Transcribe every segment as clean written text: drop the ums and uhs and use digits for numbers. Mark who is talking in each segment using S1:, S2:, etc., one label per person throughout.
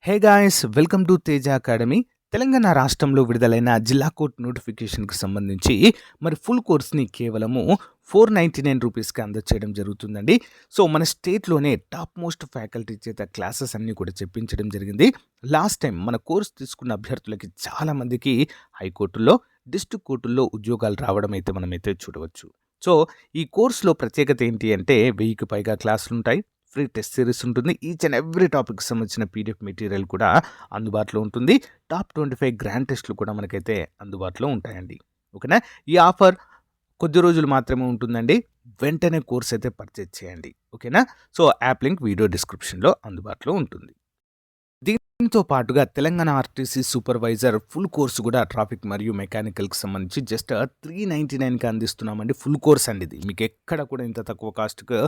S1: Hey guys welcome to Teja academy. Telangana రాష్ట్రంలో విడుదలైన జిల్లా కోర్ట్ నోటిఫికేషన్కి సంబంధించి మరి ఫుల్ కోర్స్ని కేవలము 499 రూపీస్కి అందచేయడం జరుగుతుందండి. సో మన స్టేట్లోనే టాప్ మోస్ట్ ఫ్యాకల్టీ చేత క్లాసెస్ అన్నీ కూడా చెప్పించడం జరిగింది. లాస్ట్ టైం మన కోర్స్ తీసుకున్న అభ్యర్థులకి చాలామందికి హైకోర్టుల్లో, డిస్ట్రిక్ట్ కోర్టుల్లో ఉద్యోగాలు రావడం అయితే మనమైతే చూడవచ్చు. సో ఈ కోర్సులో ప్రత్యేకత ఏంటి అంటే 1000కి పైగా క్లాసులు ఉంటాయి. ఫ్రీ టెస్ట్ సిరీస్ ఉంటుంది. ఈచ్ అండ్ ఎవ్రీ టాపిక్కి సంబంధించిన పీడిఎఫ్ మెటీరియల్ కూడా అందుబాటులో ఉంటుంది. టాప్ 25 గ్రాండ్ టెస్ట్లు కూడా మనకైతే అందుబాటులో ఉంటాయండి. ఓకేనా? ఈ ఆఫర్ కొద్ది రోజులు మాత్రమే ఉంటుందండి. వెంటనే కోర్స్ అయితే పర్చేజ్ చేయండి. ఓకేనా? సో యాప్ లింక్ వీడియో డిస్క్రిప్షన్లో అందుబాటులో ఉంటుంది. దీంతో పాటుగా Telangana RTC supervisor full course కూడా ట్రాఫిక్ మరియు మెకానికల్కి సంబంధించి జస్ట్ 399కి అందిస్తున్నామండి. ఫుల్ కోర్స్ అండి ఇది. మీకు ఎక్కడ కూడా ఇంత తక్కువ కాస్ట్కి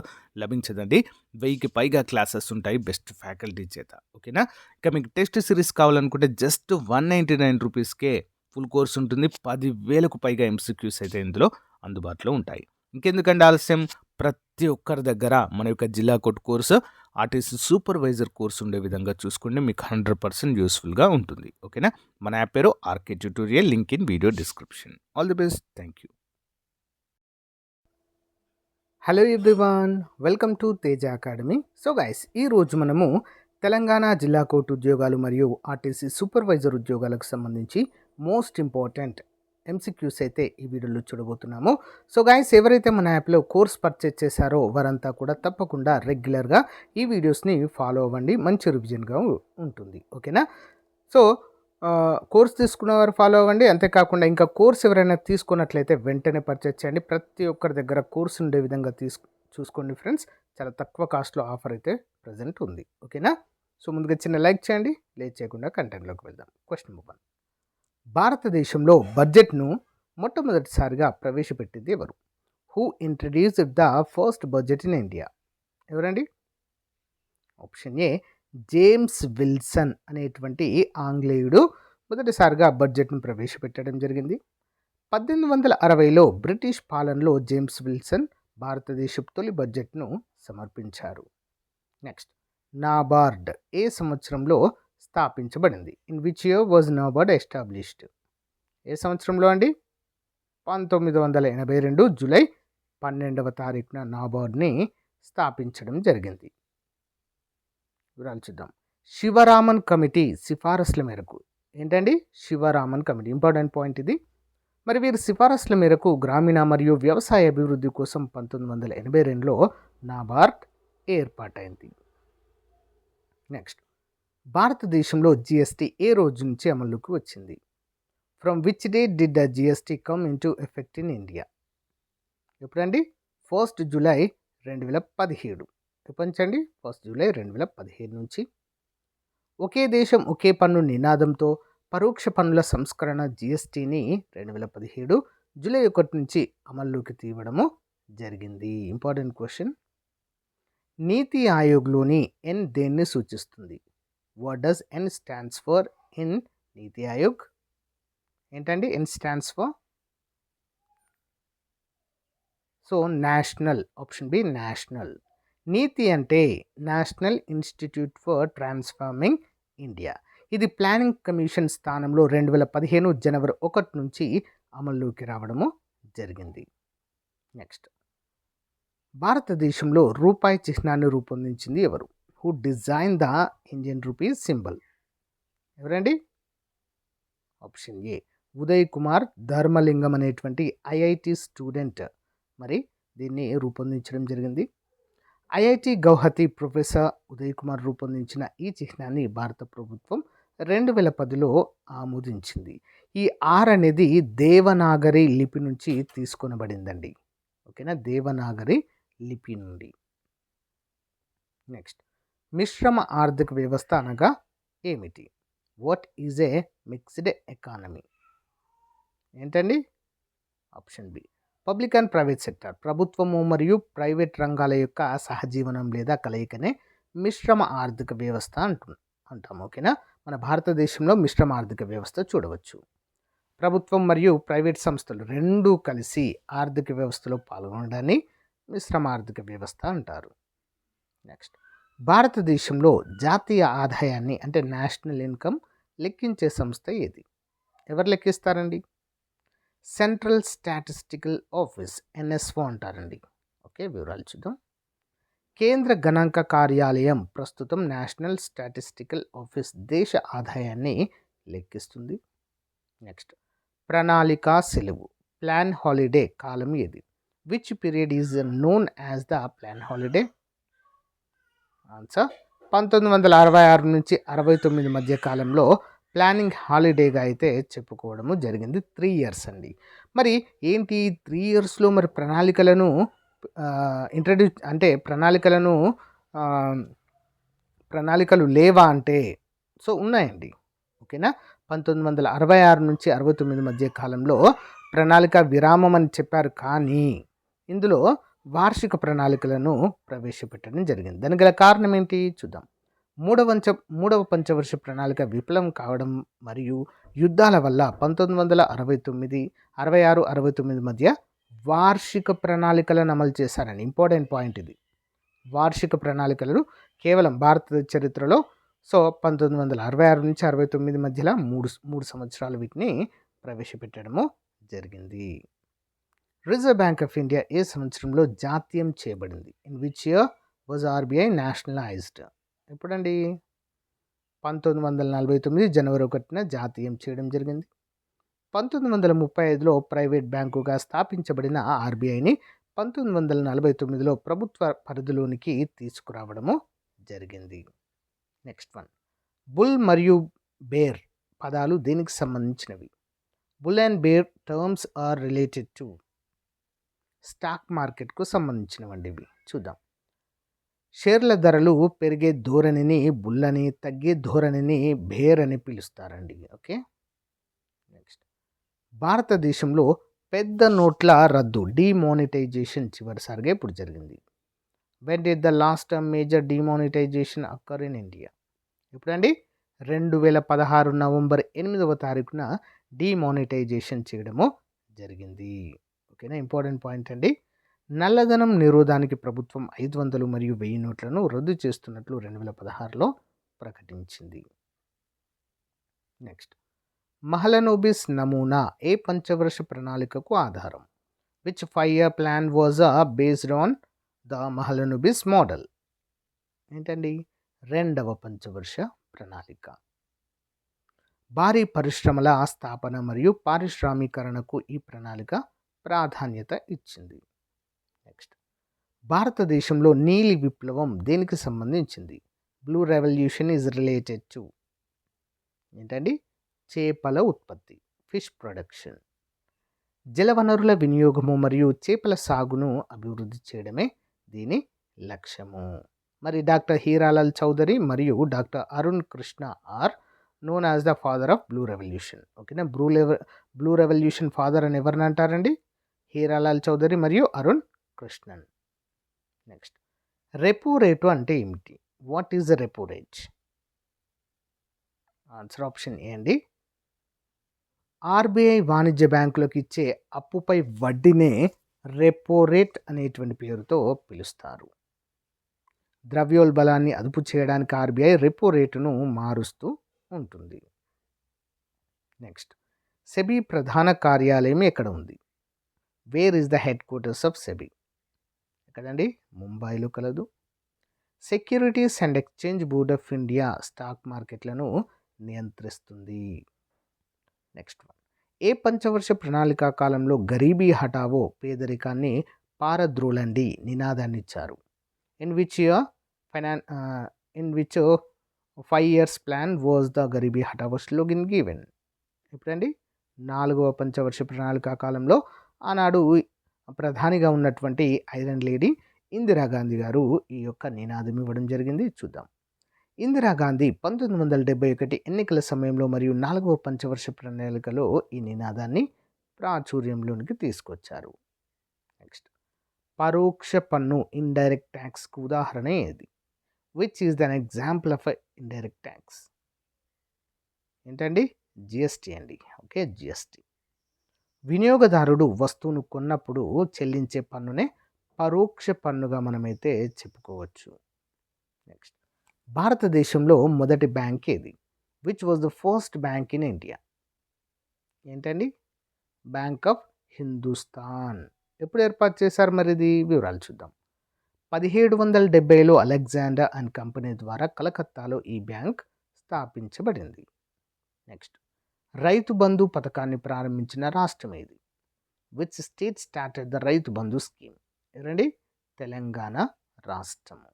S1: లభించదండి. 1000కి పైగా క్లాసెస్ ఉంటాయి బెస్ట్ ఫ్యాకల్టీ చేత. ఓకేనా? ఇక మీకు టెస్ట్ సిరీస్ కావాలనుకుంటే జస్ట్ 199 రూపీస్కే ఫుల్ కోర్స్ ఉంటుంది. 10,000కు పైగా ఎంసీక్యూస్ అయితే ఇందులో అందుబాటులో ఉంటాయి. ఇంకెందుకంటే ఆలస్యం, ప్రతి ఒక్కరి దగ్గర మన యొక్క జిల్లా court course, RTC supervisor course ఉండే విధంగా చూసుకోండి. మీకు 100% యూస్ఫుల్గా ఉంటుంది. ఓకేనా? మన యాప్ పేరు RK tutorial, link in video description. All the best. Thank you.
S2: Hello everyone, welcome to Teja academy. So guys, ఈరోజు మనము తెలంగాణ జిల్లా కోర్టు ఉద్యోగాలు మరియు ఆర్టీసీ సూపర్వైజర్ ఉద్యోగాలకు సంబంధించి మోస్ట్ ఇంపార్టెంట్ ఎంసీక్యూస్ అయితే ఈ వీడియోలో చూడబోతున్నాము. సో గైస్, ఎవరైతే మన యాప్లో కోర్స్ పర్చేజ్ చేశారో వారంతా కూడా తప్పకుండా రెగ్యులర్గా ఈ వీడియోస్ని ఫాలో అవ్వండి. మంచి రివిజన్గా ఉంటుంది. ఓకేనా? సో కోర్స్ తీసుకున్నవారు ఫాలో అవ్వండి. అంతేకాకుండా ఇంకా కోర్స్ ఎవరైనా తీసుకున్నట్లయితే వెంటనే పర్చేజ్ చేయండి. ప్రతి ఒక్కరి దగ్గర కోర్స్ ఉండే విధంగా చూసుకోండి ఫ్రెండ్స్. చాలా తక్కువ కాస్ట్లో ఆఫర్ అయితే ప్రజెంట్ ఉంది. ఓకేనా? సో ముందుగా చిన్న లైక్ చేయండి. లేట్ చేయకుండా కంటెంట్లోకి వెళ్దాం. Question number 1. భారతదేశంలో బడ్జెట్ను మొట్టమొదటిసారిగా ప్రవేశపెట్టింది ఎవరు? Who introduced the first budget in India? ఎవరండి? ఆప్షన్ ఏ జేమ్స్ విల్సన్ అనేటువంటి ఆంగ్లేయుడు మొదటిసారిగా బడ్జెట్ను ప్రవేశపెట్టడం జరిగింది. 1860లో బ్రిటిష్ పాలనలో జేమ్స్ విల్సన్ భారతదేశపు తొలి బడ్జెట్ను సమర్పించారు. నెక్స్ట్, నాబార్డ్ ఏ సంవత్సరంలో స్థాపించబడింది? In which year was NABARD established? ఏ సంవత్సరంలో అండి? 1982 జూలై 12వ తారీఖున నాబార్డ్ని స్థాపించడం జరిగింది. వివరాలు చూద్దాం. శివరామన్ కమిటీ సిఫారసుల మేరకు, ఏంటండి శివరామన్ కమిటీ, ఇంపార్టెంట్ పాయింట్ ఇది. మరి వీరి సిఫారసుల మేరకు గ్రామీణ మరియు వ్యవసాయ అభివృద్ధి కోసం 1982లో నాబార్డ్ ఏర్పాటైంది. నెక్స్ట్, భారతదేశంలో జిఎస్టీ ఏ రోజు నుంచి అమల్లోకి వచ్చింది? From which day did the GST come in to effect in India? ఎప్పుడండి? 1 జూలై 2017. ఎప్పటించండి? 1 జూలై 2017 నుంచి. ఒకే దేశం ఒకే పన్ను నినాదంతో పరోక్ష పన్నుల సంస్కరణ జిఎస్టీని 2017 జూలై 1 నుంచి అమల్లోకి తీయడము జరిగింది. Important question. నీతి ఆయోగ్లోని ఎన్ దేన్ని సూచిస్తుంది? What does N stands for in NITI Aayog? ఏంటండి N stands for? So national, option B national. NITI అంటే national institute for transforming India. ఇది ప్లానింగ్ కమిషన్ స్థానంలో 2015 జనవరి 1 నుంచి అమల్లోకి రావడము జరిగింది. నెక్స్ట్, భారతదేశంలో రూపాయి చిహ్నాన్ని రూపొందించింది ఎవరు? Who design the Indian rupee symbol? ఎవరండి? ఆప్షన్ ఏ ఉదయ్ కుమార్ ధర్మలింగం అనేటువంటి ఐఐటి స్టూడెంట్ మరి దీన్ని రూపొందించడం జరిగింది. ఐఐటి గౌహతి ప్రొఫెసర్ ఉదయ్ కుమార్ రూపొందించిన ఈ చిహ్నాన్ని భారత ప్రభుత్వం 2010లో ఆమోదించింది. ఈ ఆర్ అనేది దేవనాగరి లిపి నుంచి తీసుకొనబడిందండి. ఓకేనా? దేవనాగరి లిపి నుండి. నెక్స్ట్, మిశ్రమ ఆర్థిక వ్యవస్థ అనగా ఏమిటి? What is a mixed economy? ఏంటండి? Option B public and private sector. ప్రభుత్వము మరియు ప్రైవేట్ రంగాల యొక్క సహజీవనం లేదా కలయికనే మిశ్రమ ఆర్థిక వ్యవస్థ అంటాం. ఓకేనా? మన భారతదేశంలో మిశ్రమ ఆర్థిక వ్యవస్థ చూడవచ్చు. ప్రభుత్వం మరియు ప్రైవేట్ సంస్థలు రెండూ కలిసి ఆర్థిక వ్యవస్థలో పాల్గొనడాన్ని మిశ్రమ ఆర్థిక వ్యవస్థ అంటారు. నెక్స్ట్, భారతదేశంలో జాతీయ ఆదాయాన్ని అంటే నేషనల్ ఇన్కమ్ లెక్కించే సంస్థ ఏది? ఎవరు లెక్కిస్తారండి? సెంట్రల్ స్టాటిస్టికల్ ఆఫీస్, ఎన్ఎస్ఓ అంటారండి. ఓకే, వివరాలు చూద్దాం. కేంద్ర గణాంక కార్యాలయం ప్రస్తుతం నేషనల్ స్టాటిస్టికల్ ఆఫీస్ దేశ ఆదాయాన్ని లెక్కిస్తుంది. నెక్స్ట్, ప్రణాళికా సెలవు, ప్లాన్ హాలిడే కాలం ఏది? Which period is known as the plan holiday? Answer 1966 నుంచి 69 మధ్య కాలంలో ప్లానింగ్ హాలిడేగా అయితే చెప్పుకోవడము జరిగింది. 3 ఇయర్స్ అండి. మరి ఏంటి 3 ఇయర్స్లో మరి ప్రణాళికలను ఇంట్రడ్యూస్ అంటే ప్రణాళికలు లేవా అంటే సో ఉన్నాయండి. ఓకేనా, 1966 నుంచి 69 మధ్య కాలంలో ప్రణాళిక విరామం అని చెప్పారు, కానీ ఇందులో వార్షిక ప్రణాళికలను ప్రవేశపెట్టడం జరిగింది. దానికి గల కారణం ఏంటి చూద్దాం. మూడవ పంచవర్ష ప్రణాళిక విఫలం కావడం మరియు యుద్ధాల వల్ల 1969, 66, 69 మధ్య వార్షిక ప్రణాళికలను అమలు చేశారని ఇంపార్టెంట్ పాయింట్ ఇది. వార్షిక ప్రణాళికలను కేవలం భారత చరిత్రలో 1966 నుంచి 69 మధ్యలో మూడు సంవత్సరాలు వీటిని ప్రవేశపెట్టడము జరిగింది. రిజర్వ్ బ్యాంక్ ఆఫ్ ఇండియా ఏ సంవత్సరంలో జాతీయం చేయబడింది? In which year was RBI nationalised? ఎప్పుడండి? 1949 జనవరి 1న జాతీయం చేయడం జరిగింది. 1935లో ప్రైవేట్ బ్యాంకుగా స్థాపించబడిన ఆర్బీఐని 1949లో ప్రభుత్వ పరిధిలోనికి తీసుకురావడము జరిగింది. నెక్స్ట్ వన్, బుల్ మరియు బేర్ పదాలు దేనికి సంబంధించినవి? Bull and bear terms are related to stock మార్కెట్కు సంబంధించినవండి. ఇవి చూద్దాం. షేర్ల ధరలు పెరిగే ధోరణిని బుల్ అని, తగ్గే ధోరణిని బేర్ అని పిలుస్తారండి. ఓకే, నెక్స్ట్, భారతదేశంలో పెద్ద నోట్ల రద్దు డిమానిటైజేషన్ చివరిసారిగా ఇప్పుడు జరిగింది. When did the last major demonetisation occur in India? ఎప్పుడండి? 2016 నవంబర్ 8వ తారీఖున డిమానిటైజేషన్ చేయడము జరిగింది. ఓకేనా, ఇంపార్టెంట్ పాయింట్ అండి. నల్లధనం నిరోధానికి ప్రభుత్వం 500 మరియు 1000 నోట్లను రద్దు చేస్తున్నట్లు 2016లో ప్రకటించింది. నెక్స్ట్, మహలనోబిస్ నమూనా ఏ పంచవర్ష ప్రణాళికకు ఆధారం? Which 5-year plan was based on the Mahalanobis model? ఏంటండి? 2వ పంచవర్ష ప్రణాళిక. భారీ పరిశ్రమల స్థాపన మరియు పారిశ్రామీకరణకు ఈ ప్రణాళిక ప్రాధాన్యత ఇచ్చింది. నెక్స్ట్, భారతదేశంలో నీలి విప్లవం దేనికి సంబంధించింది? Blue revolution is related to ఏంటండి? చేపల ఉత్పత్తి, ఫిష్ ప్రొడక్షన్. జలవనరుల వినియోగము మరియు చేపల సాగును అభివృద్ధి చేయడమే దీని లక్ష్యము. మరి డాక్టర్ హీరాలాల్ చౌదరి మరియు doctor Arun Krishna are known as the father of blue revolution. ఓకేనా, బ్లూ రెవల్యూషన్ ఫాదర్ అని ఎవరిని అంటారండి? హీరాలాల్ చౌదరి మరియు Arun Krishnan. Next, repo rate అంటే ఏమిటి? What is the repo rate? Answer option A అండి. ఆర్బీఐ వాణిజ్య బ్యాంకులకు ఇచ్చే అప్పుపై వడ్డీనే రెపో రేట్ అనేటువంటి పేరుతో పిలుస్తారు. ద్రవ్యోల్బణాన్ని అదుపు చేయడానికి ఆర్బీఐ రెపో రేటును మారుస్తూ ఉంటుంది. నెక్స్ట్, సెబీ ప్రధాన కార్యాలయం ఎక్కడ ఉంది? Wear is the headquarters of SEBI? ఎక్కడండి? ముంబైలో కలదు. Securities and exchange board of India stock మార్కెట్లను నియంత్రిస్తుంది. నెక్స్ట్ వన్, ఏ పంచవర్ష ప్రణాళికా కాలంలో గరీబీ హఠావో పేదరికాన్ని పారద్రోలండి నినాదాన్ని ఇచ్చారు? In which 5 years plan was the garibi hatao slogan given? ఎప్పుడండి? 4వ పంచవర్ష ప్రణాళికా కాలంలో ఆనాడు ప్రధానిగా ఉన్నటువంటి ఐరన్ లేడీ ఇందిరాగాంధీ గారు ఈ యొక్క నినాదం ఇవ్వడం జరిగింది. చూద్దాం. ఇందిరాగాంధీ 1971 ఎన్నికల సమయంలో మరియు 4వ పంచవర్ష ప్రణాళికలో ఈ నినాదాన్ని ప్రాచుర్యంలోనికి తీసుకొచ్చారు. నెక్స్ట్, పరోక్ష పన్ను ఇండైరెక్ట్ ట్యాక్స్కు ఉదాహరణ ఏది? Which is than example of indirect tax? ఏంటండి? జిఎస్టీ అండి. Okay, GST. వినియోగదారుడు వస్తువును కొన్నప్పుడు చెల్లించే పన్నునే పరోక్ష పన్నుగా మనమైతే చెప్పుకోవచ్చు. నెక్స్ట్ భారతదేశంలో మొదటి బ్యాంక్ ఏది? Which was the first bank in India? ఏంటండి? Bank of Hindustan. ఎప్పుడు ఏర్పాటు చేశారు మరి ఇది? వివరాలు చూద్దాం. 1770లో అలెగ్జాండర్ అండ్ కంపెనీ ద్వారా కలకత్తాలో ఈ బ్యాంక్ స్థాపించబడింది. నెక్స్ట్ రైతు బంధు పథకాన్ని ప్రారంభించిన రాష్ట్రం ఏది? Which state started the Rythu Bandhu scheme? ఎవరండి? తెలంగాణ రాష్ట్రము.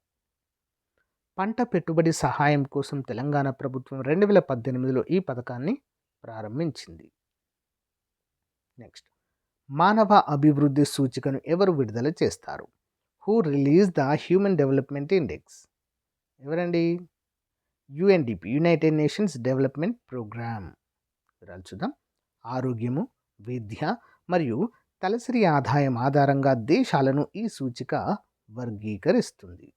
S2: పంట పెట్టుబడి సహాయం కోసం తెలంగాణ ప్రభుత్వం 2018లో ఈ పథకాన్ని ప్రారంభించింది. నెక్స్ట్ మానవ అభివృద్ధి సూచికను ఎవరు విడుదల చేస్తారు? Who release the human development index? ఎవరండి? UNDP, United Nations Development Programme. వివరాలు చూద్దాం. ఆరోగ్యము, విద్య మరియు తలసరి ఆదాయం ఆధారంగా దేశాలను ఈ సూచిక వర్గీకరిస్తుంది.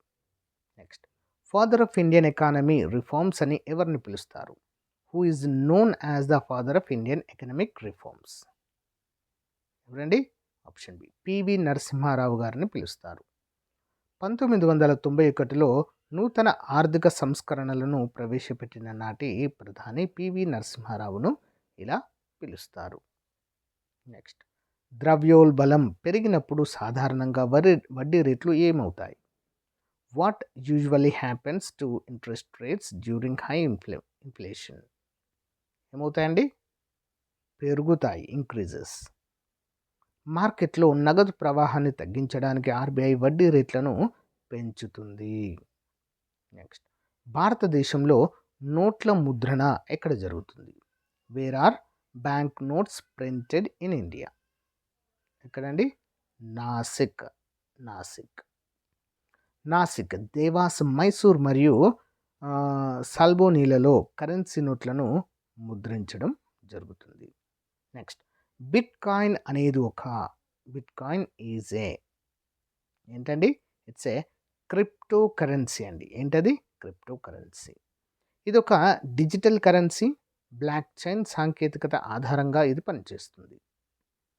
S2: Next father of Indian economy reforms అని ఎవరిని పిలుస్తారు? Who is known as the father of Indian economic reforms? ఎవరండి? ఆప్షన్ బి, పివి నరసింహారావు గారిని పిలుస్తారు. 1991లో నూతన ఆర్థిక సంస్కరణలను ప్రవేశపెట్టిన నాటి ప్రధాని పివి నరసింహారావును ఇలా పిలుస్తారు. నెక్స్ట్ ద్రవ్యోల్బలం పెరిగినప్పుడు సాధారణంగా వడ్డీ రేట్లు ఏమవుతాయి? What usually happens to interest rates during high inflation? ఏమవుతాయండి? పెరుగుతాయి, ఇంక్రీజెస్. మార్కెట్లో నగదు ప్రవాహాన్ని తగ్గించడానికి ఆర్బీఐ వడ్డీ రేట్లను పెంచుతుంది. నెక్స్ట్ భారతదేశంలో నోట్ల ముద్రణ ఎక్కడ జరుగుతుంది? Where or bank notes printed in India? ఎక్కడండి? నాసిక్. దేవాస్, మైసూర్ మరియు సాల్బోనీలలో కరెన్సీ నోట్లను ముద్రించడం జరుగుతుంది. నెక్స్ట్ బిట్ కాయిన్ అనేది బిట్కాయిన్ ఈజ్ ఏంటండి? ఇట్స్ ఏ క్రిప్టో కరెన్సీ అండి. ఏంటది? Crypto currency. ఇది ఒక డిజిటల్ కరెన్సీ. బ్లాక్ చైన్ సాంకేతికత ఆధారంగా ఇది పనిచేస్తుంది.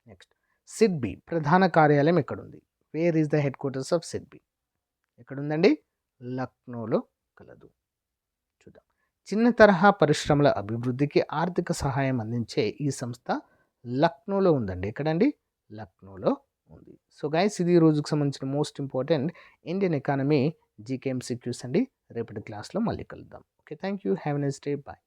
S2: నెక్స్ట్ సిడ్బీ ప్రధాన కార్యాలయం ఎక్కడుంది? Where is the headquarters of SIDBI? ఎక్కడుందండి? లక్నోలో కలదు. చూద్దాం. చిన్న తరహా పరిశ్రమల అభివృద్ధికి ఆర్థిక సహాయం అందించే ఈ సంస్థ లక్నోలో ఉందండి. ఎక్కడండి? లక్నోలో ఉంది. సో గైస్, ఇది ఈ రోజుకు సంబంధించిన most important Indian economy GK MCQs అండి. రేపటి క్లాస్లో మళ్ళీ కలుద్దాం. Okay, thank you. Have a nice day. Bye.